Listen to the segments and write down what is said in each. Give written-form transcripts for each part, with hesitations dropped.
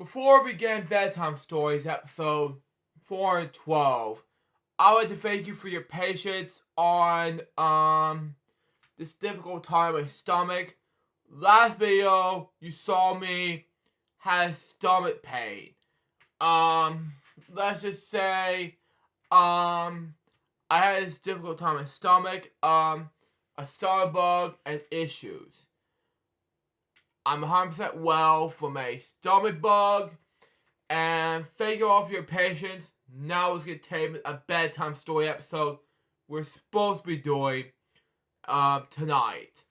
Before we begin Bedtime Stories, episode 4 and 12, I would like to thank you for your patience on this difficult time with stomach. Last video, you saw me had stomach pain. Let's just say, I had this difficult time with stomach, a stomach bug, and issues. I'm 100% well from a stomach bug, and thank you all for your patience. Now let's get to a bedtime story episode we're supposed to be doing tonight.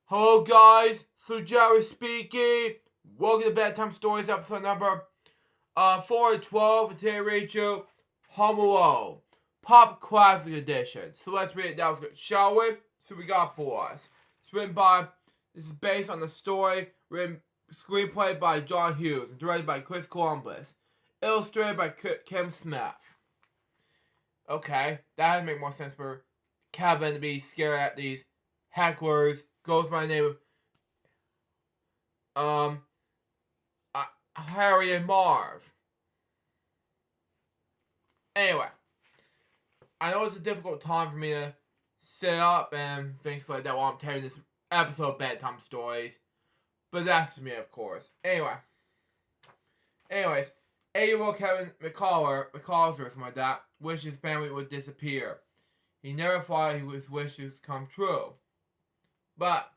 Hello guys, so Jerry speaking. Welcome to Bedtime Stories episode number 412, and today I read you Home Alone, Pop Classic Edition. So let's read it down, shall we? So we got for us. It's written by, this is based on the story, written screenplay by John Hughes, and directed by Chris Columbus. Illustrated by Kim Smith. Okay, that doesn't make more sense for Kevin to be scared at these hecklers. Goes by the name of Harry and Marv. Anyway, I know it's a difficult time for me to sit up and things like that while I'm telling this episode of Bedtime Stories, but that's just me, of course. Anyways, 8-year-old Kevin McCullough or something like that, wished his family would disappear. He never thought his wishes come true. But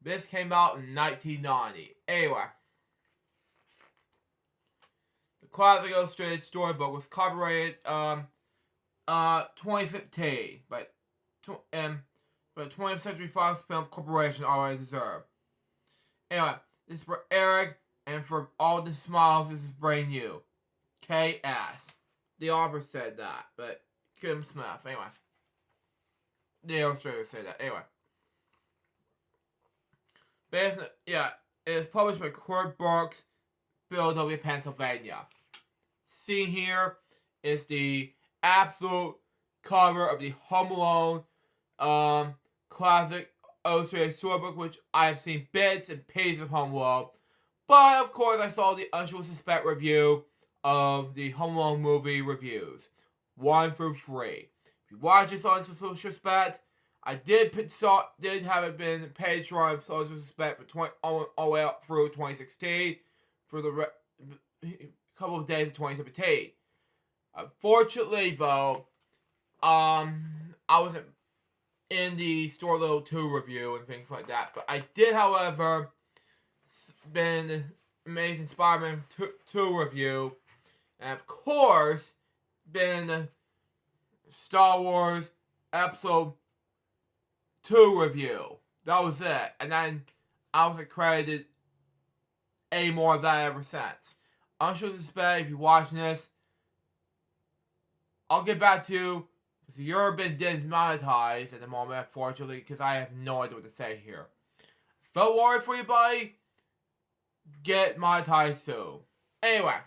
this came out in 1990. Anyway, the classic illustrated storybook was copyrighted 2015 by 20th Century Fox Film Corporation, always deserved. Anyway, this is for Eric, and for all the smiles, this is brand new. K.S. The author said that, but Kim Smith. Anyway, the illustrator said that. Anyway, it is published by Kurt Brooks, Philadelphia, Pennsylvania. Seen here is the absolute cover of the Home Alone classic illustrated storybook, which I have seen bits and pieces of Home Alone. But of course, I saw the Unusual Suspect review of the Home Alone movie reviews, 1 through 3. If you watch this on Unusual Suspect, I did have it been page run of Social Suspect for all the way up through 2016 for the couple of days of 2017. Unfortunately, though, I wasn't in the Store Little 2 review and things like that, but I did, however, been Amazing Spider-Man 2 review, and of course, been Star Wars Episode 2 review. That was it. And then I wasn't credited any more of that ever since. I'm sure to suspect if you're watching this, I'll get back to you, because you've been demonetized at the moment, unfortunately, because I have no idea what to say here. Don't worry for you, buddy. Get monetized soon. Anyway,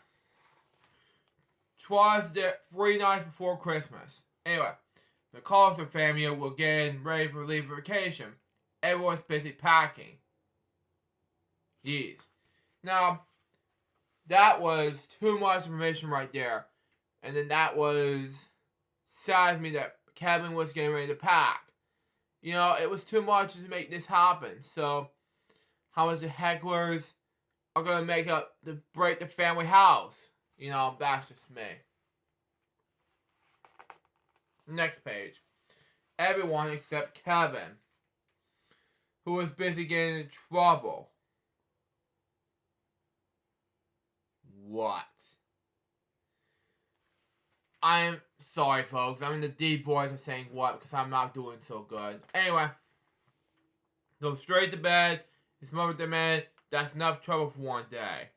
twas the 3 nights before Christmas. Anyway, the Carlson family were getting ready for leave for vacation. Everyone's busy packing. Jeez. Now, that was too much information right there. And then that was sad to me that Kevin was getting ready to pack. You know, it was too much to make this happen. So, how much the hecklers are going to make up to break the family house? You know, that's just me. Next page. Everyone except Kevin, who was busy getting in trouble. What? I'm sorry, folks. I'm in the deep voice of saying what, because I'm not doing so good. Anyway, go straight to bed. His mother demanded that's enough trouble for one day.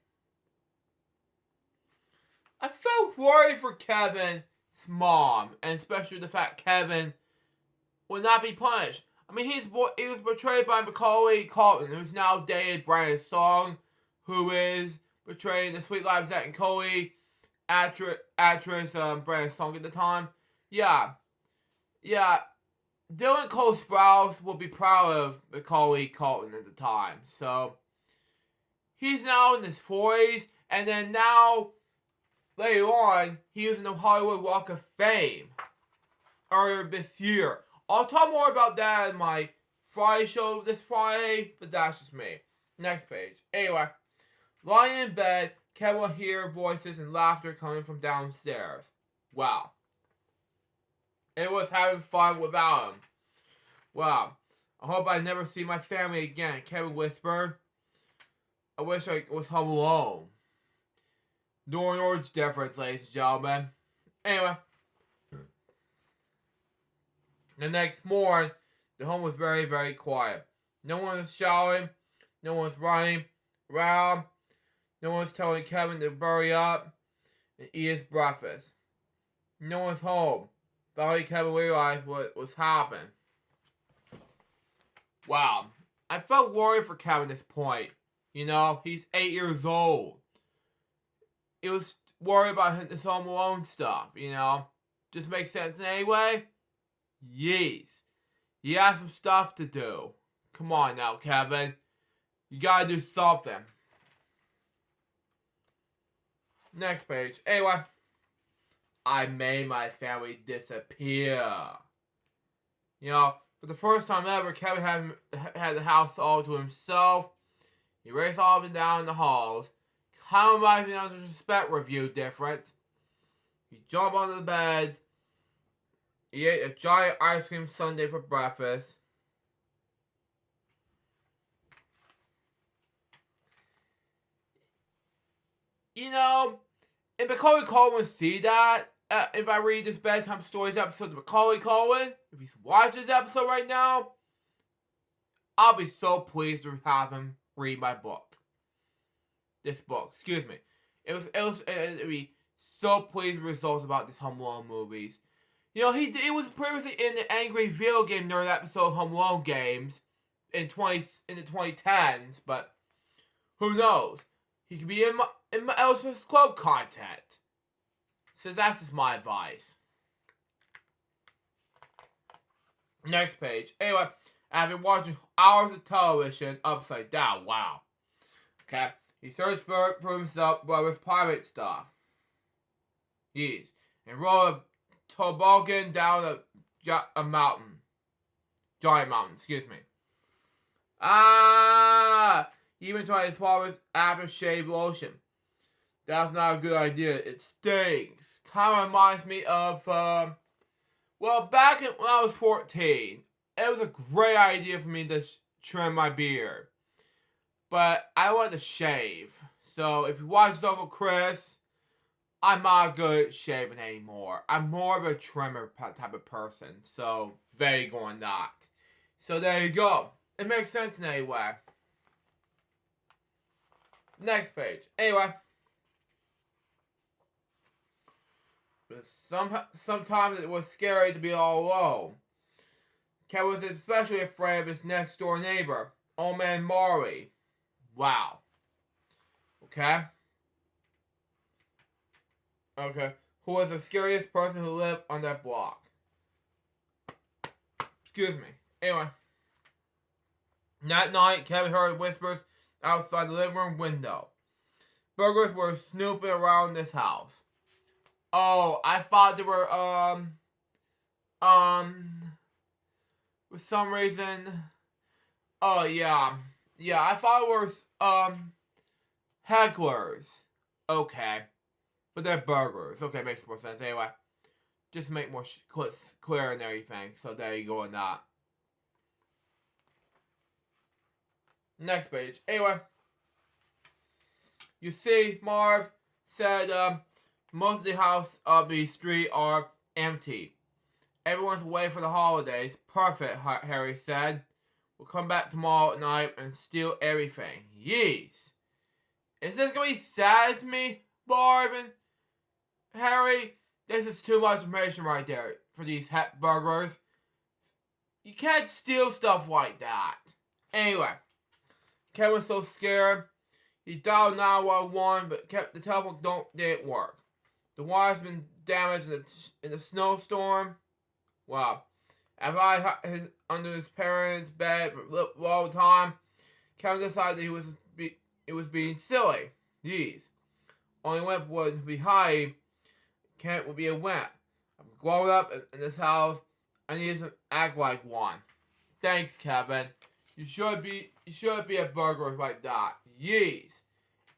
I felt worried for Kevin's mom, and especially the fact Kevin would not be punished. I mean, he was portrayed by Macaulay Culkin, who's now dated Brandon Song, who is portraying the Sweet Life of Zack and Cody actress Brandon Song at the time. Yeah. Dylan Cole Sprouse will be proud of Macaulay Culkin at the time. So, he's now in his 40s, And then now, later on, he was in the Hollywood Walk of Fame earlier this year. I'll talk more about that in my Friday show this Friday, but that's just me. Next page. Anyway, lying in bed, Kevin will hear voices and laughter coming from downstairs. Wow. It was having fun without him. Wow. I hope I never see my family again, Kevin whispered. I wish I was home alone. No orange difference, ladies and gentlemen. Anyway. The next morning, the home was very, very quiet. No one was shouting. No one was running around. No one was telling Kevin to hurry up and eat his breakfast. No one's home. Finally, Kevin realized what was happening. Wow. I felt worried for Kevin at this point. You know, he's 8 years old. He was worried about this Home Alone stuff, you know. Just makes sense in any way? Yes. He has some stuff to do. Come on now, Kevin. You gotta do something. Next page. Anyway. I made my family disappear. You know, for the first time ever, Kevin had the house all to himself. He raced all up and down the halls. Kind of reminds me of the Respect Review difference. He jumped onto the beds. He ate a giant ice cream sundae for breakfast. You know, if Macaulay Culkin would see that, if I read this Bedtime Stories episode to Macaulay Culkin, if he's watching this episode right now, I'll be so pleased to have him read my book. This book, excuse me. It'd be so pleased with results about this Home Alone movies. You know, he was previously in the Angry Video Game Nerd episode of Home Alone games in the 2010s, but who knows? He could be in my Elsa's Club content. So that's just my advice. Next page. Anyway, I've been watching hours of television upside down. Wow. Okay. He searched for himself brother's pirate stuff. Yes. And rode a toboggan down a mountain. Giant mountain, excuse me. He even tried his father's aftershave lotion. That's not a good idea. It stinks. Kind of reminds me of, well, back when I was 14, it was a great idea for me to trim my beard. But I wanted to shave. So if you watch Uncle Chris, I'm not good at shaving anymore. I'm more of a trimmer type of person. So, vague or not. So there you go. It makes sense in any way. Next page. Anyway. Sometimes it was scary to be all alone. Kevin was especially afraid of his next door neighbor, Old Man Maury. Wow. Okay. Who was the scariest person who lived on that block? Excuse me. Anyway. That night, Kevin heard whispers outside the living room window. Burglars were snooping around this house. Oh, I thought they were, for some reason, oh, yeah, I thought it was, hecklers. Okay, but they're burglars. Okay, makes more sense. Anyway, just to make more clear and everything, so there you go on that. Next page. Anyway, you see, Marv said, most of the houses of the street are empty. Everyone's away for the holidays. Perfect, Harry said. We'll come back tomorrow night and steal everything. Yeez. Is this going to be sad to me, Marvin? Harry, this is too much information right there for these burglars. You can't steal stuff like that. Anyway, Kevin was so scared. He dialed 911, but the telephone didn't work. The wire's been damaged in the snowstorm. Wow. After I hid under his parents' bed for a long time, Kevin decided that it was being silly. Jeez. only wimp would be high. Kent would be a wimp. I'm growing up in this house. I need to act like one. Thanks, Kevin. You should be a burglar like that. Yeez.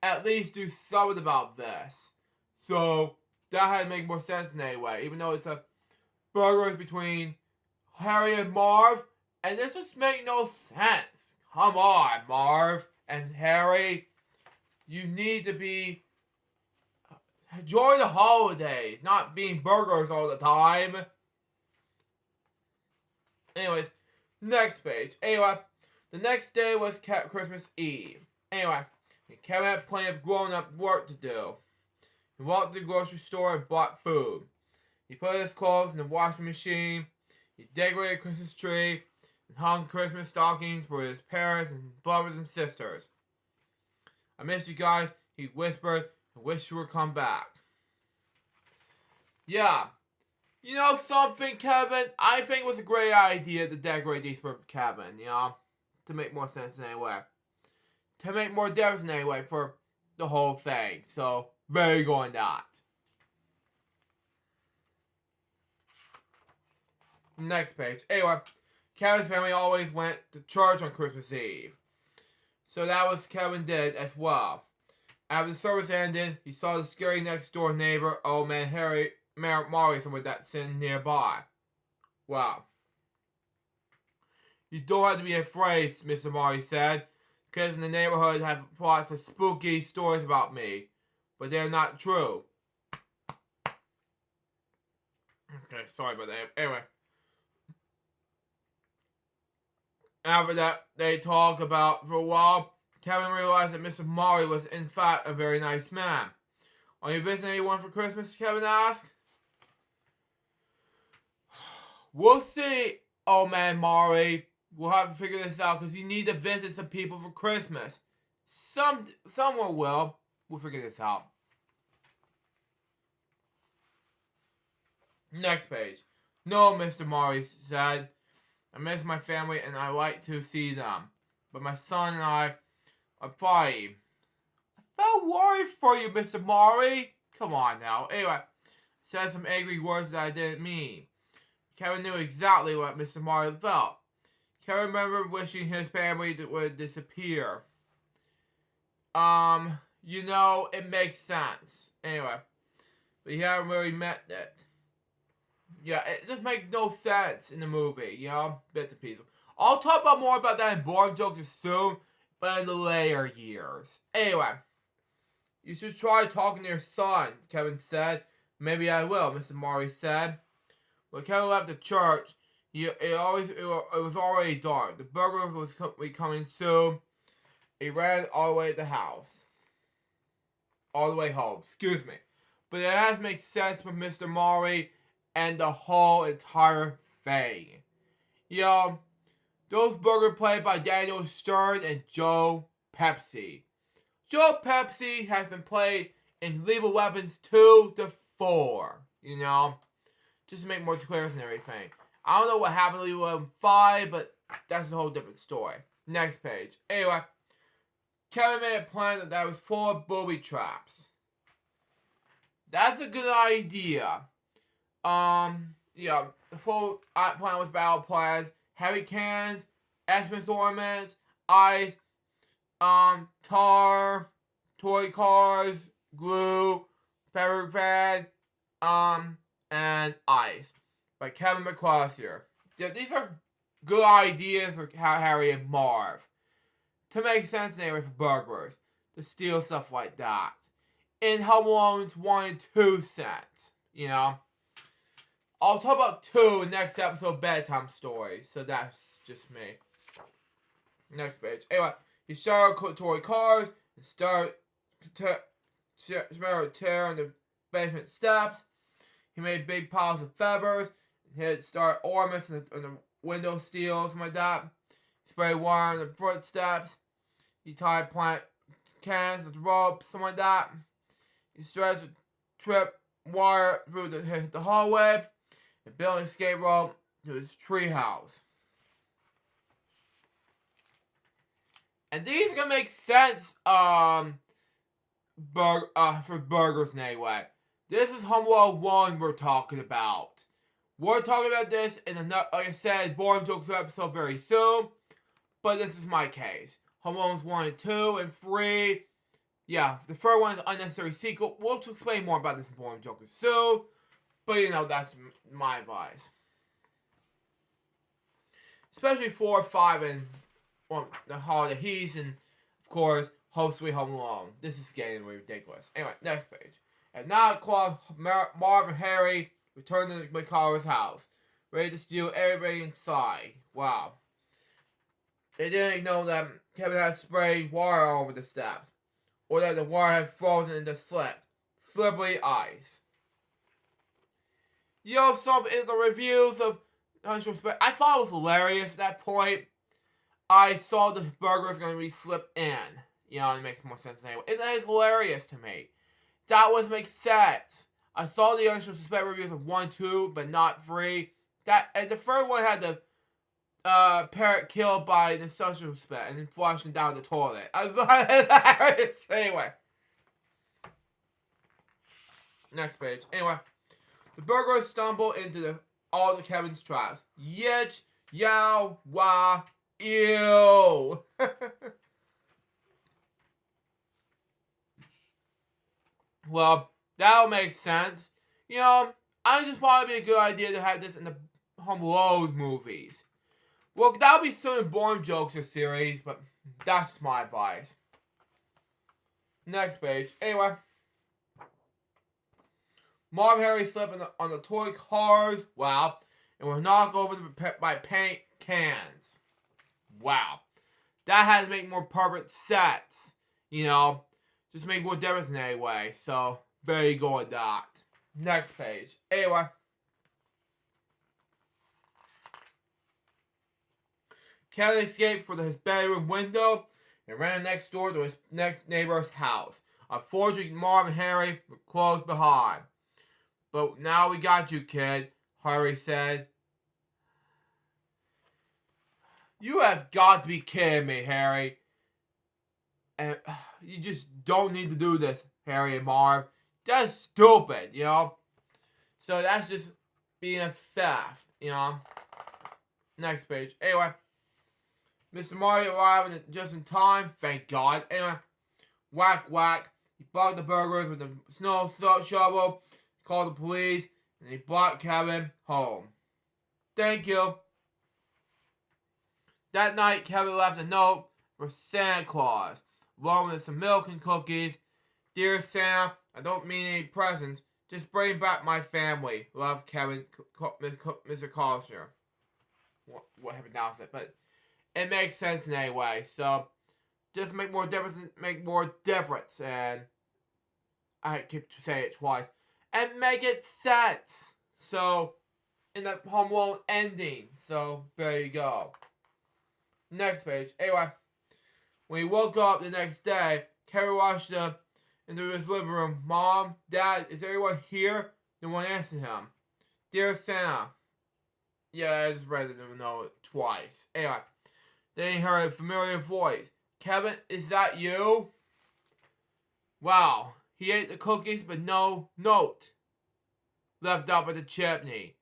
At least do something about this. So that had to make more sense in any way, even though it's a burglars between Harry and Marv, and this just makes no sense. Come on, Marv and Harry. You need to be enjoying the holidays, not being burglars all the time. Anyways, next page. Anyway, the next day was Christmas Eve. Anyway, Kevin had plenty of grown-up work to do. He walked to the grocery store and bought food. He put his clothes in the washing machine. He decorated a Christmas tree and hung Christmas stockings for his parents and brothers and sisters. I miss you guys, he whispered, and wish you would come back. Yeah. You know something, Kevin? I think it was a great idea to decorate these for Kevin, you know? To make more sense in any way. To make more difference in any way for the whole thing. So, very good on that. Next page. Anyway, Kevin's family always went to church on Christmas Eve. So that was Kevin did as well. After the service ended, he saw the scary next door neighbor, old man Harry, Maury, someone that's sitting nearby. Wow. You don't have to be afraid, Mr. Maury said, because in the neighborhood have lots of spooky stories about me, but they're not true. Okay, sorry about that. Anyway. After that, they talked about for a while. Kevin realized that Mr. Maury was in fact a very nice man. Are you visiting anyone for Christmas? Kevin asked. We'll see, old man Maury. We'll have to figure this out because you need to visit some people for Christmas. Someone will. We'll figure this out. Next page. No, Mr. Maury said. I miss my family and I like to see them. But my son and I are fighting. I felt worried for you, Mr. Maury. Come on now. Anyway, said some angry words that I didn't mean. Kevin knew exactly what Mr. Maury felt. Kevin remembered wishing his family would disappear. You know, it makes sense. Anyway, but he hadn't really meant it. Yeah, it just makes no sense in the movie, you know? Bits and pieces. I'll talk about more about that in boring jokes soon, but in the later years. Anyway, you should try talking to your son, Kevin said. Maybe I will, Mr. Maury said. When Kevin left the church, it was already dark. The burglar was coming soon. He ran all the way to the house. All the way home, excuse me. But it has to make sense for Mr. Maury and the whole entire thing. You know, those burgers played by Daniel Stern and Joe Pesci. Joe Pesci has been played in Lethal Weapons 2 to 4. You know, just to make more clear and everything. I don't know what happened to Lethal Weapons 5, but that's a whole different story. Next page. Anyway, Kevin made a plan that was full of booby traps. That's a good idea. Yeah, the full plan was battle plans, heavy cannons, Xmas ornaments, ice, tar, toy cars, glue, pepper fan, and ice. By Kevin McCloskey. Yeah, these are good ideas for Harry and Marv. To make sense anyway for burglars. To steal stuff like that. In Home Alone's 1 and 2 sets. You know. I'll talk about 2 in the next episode of Bedtime Stories. So that's just me. Next page. Anyway, he started toy cars and started tearing the basement steps. He made big piles of feathers. He had started ornaments on the window steels and like that. He sprayed water on the footsteps. He tied plant cans with ropes, something like that. He stretched a trip wire through the hallway and built an escape rope to his treehouse. And these are gonna make sense for burgers anyway. This is Home Alone 1 we're talking about. We're talking about this in another, like I said, Boring Jokes episode very soon. But this is my case. Home Alone 1 and 2 and 3. Yeah, the third one is an unnecessary sequel. We'll explain more about this in Boring Jokes soon. But you know, that's my advice. Especially 4, 5, and the Holiday Heist, and of course, Home Sweet Home Alone. This is getting ridiculous. Anyway, next page. At 9 o'clock, Marv and Harry return to McCullough's house, ready to steal everybody inside. Wow. They didn't know that Kevin had sprayed water all over the steps, or that the water had frozen into slippery ice. You know, some in the reviews of I thought it was hilarious at that point. I saw the burger was going to be slipped in. You know, it makes more sense anyway. It is hilarious to me. That was makes sense. I saw the Unusual Suspect reviews of 1, 2, but not 3. And the third one had the parrot killed by the Unusual Suspect and then flushing down the toilet. I thought it hilarious. Anyway. Next page. Anyway. The burglars stumble into all the Kevin's traps. Yitch, yow, wah, ew. Well, that'll make sense. You know, I just thought it'd be a good idea to have this in the Home Alone movies. Well, that'll be soon in Boring Jokes series, but that's just my advice. Next page. Anyway. Marv and Harry slip on the toy cars. Wow. And were knocked over by paint cans. Wow. That had to make more perfect sets. You know. Just make more difference in any way. So, very good with that. Next page. Anyway. Kevin escaped from his bedroom window and ran next door to his next neighbor's house. Unfortunately, Marv and Harry were close behind. But now we got you, kid, Harry said. You have got to be kidding me, Harry. And you just don't need to do this, Harry and Marv. That's stupid, you know? So that's just being a theft, you know? Next page. Anyway. Mr. Mario arrived just in time, thank God. Anyway. Whack, whack. He bugged the burglars with a snow shovel. Called the police, and he brought Kevin home. Thank you. That night, Kevin left a note for Santa Claus, along with some milk and cookies. Dear Santa, I don't mean any presents. Just bring back my family. Love, Kevin, Mr. Costner. What happened now? But it makes sense in any way. So, just make more difference. And I keep saying it twice. And make it sense. So, in the Home Alone ending. So, there you go. Next page. Anyway, when he woke up the next day, Kevin rushed into his living room. Mom, Dad, is everyone here? No one answered him. Dear Santa. Yeah, I just read the note twice. Anyway, then he heard a familiar voice. Kevin, is that you? Wow. He ate the cookies, but no note left up at the chimney.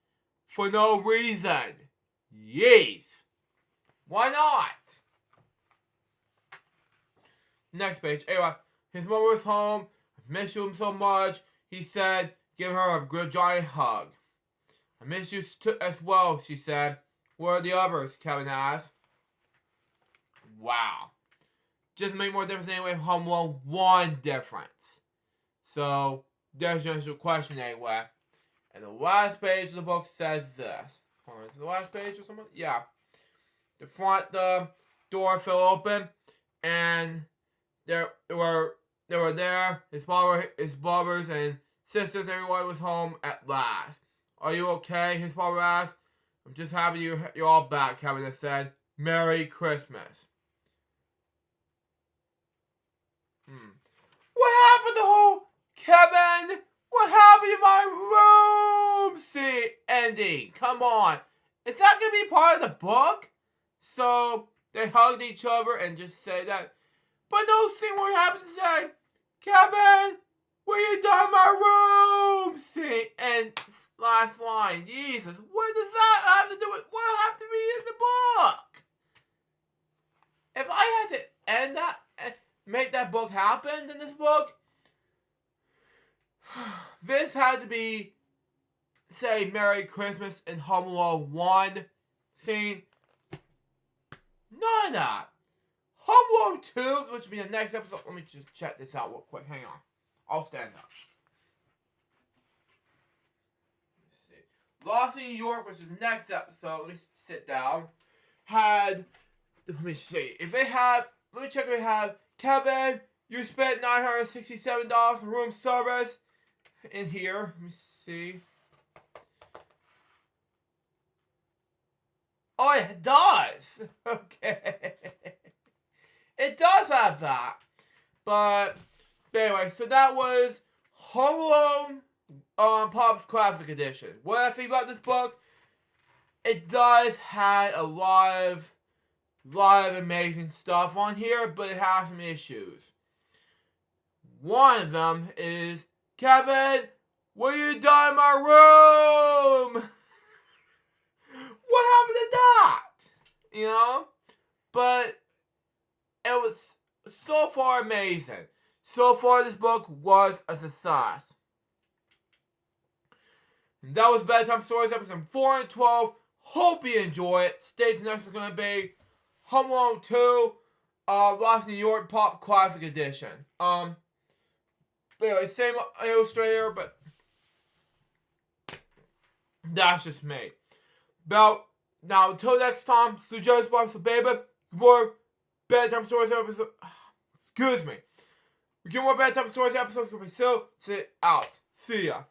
For no reason. Yes. Why not? Next page. Anyway, his mother was home. I miss you so much. He said, give her a good giant hug. I miss you as well, she said. Where are the others? Kevin asked. Wow. Just make more difference anyway. Home Alone 1 difference. So, there's your initial question anyway. And the last page of the book says this. Hold on, is it the last page or something? Yeah. The front door fell open, and they were there. His brothers and sisters, everyone was home at last. Are you okay? His father asked. I'm just happy you're all back, Kevin said. Merry Christmas. What happened to whole Kevin? What happened to my room scene ending? Come on. Is that going to be part of the book? So, they hugged each other and just said that. But no scene what happened to say, Kevin, will you done my room? Scene. And last line. Jesus, what does that have to do with what happened to me in the book? If I had to end that and make that book happen in this book, this had to be, say, Merry Christmas and Home Alone 1 scene. None of that. Home Alone 2, which will be the next episode. Let me just check this out real quick. Hang on. I'll stand up. Let's see. Lost in New York, which is the next episode. Let me sit down. Let me see. Let me check if we have Kevin, you spent $967 for room service in here. Let me see. Oh, it does. Okay. It does have that. But anyway, so that was Home Alone Pop's Classic Edition. What I think about this book, it does have a lot of amazing stuff on here, but it has some issues. One of them is, Kevin, will you done my room? What happened to that? You know? But it was so far amazing. So far, this book was a success. And that was Bedtime Stories, episode 4 and 12. Hope you enjoy it. Stay tuned, next is going to be Home Alone 2, Lost in New York Pop Classic Edition. Anyway, same illustrator, but that's just me. Now, until next time, so Joe's Box for Baby, more Bedtime Stories episodes. Excuse me. We get more Bedtime Stories episodes coming soon. Sit out. See ya.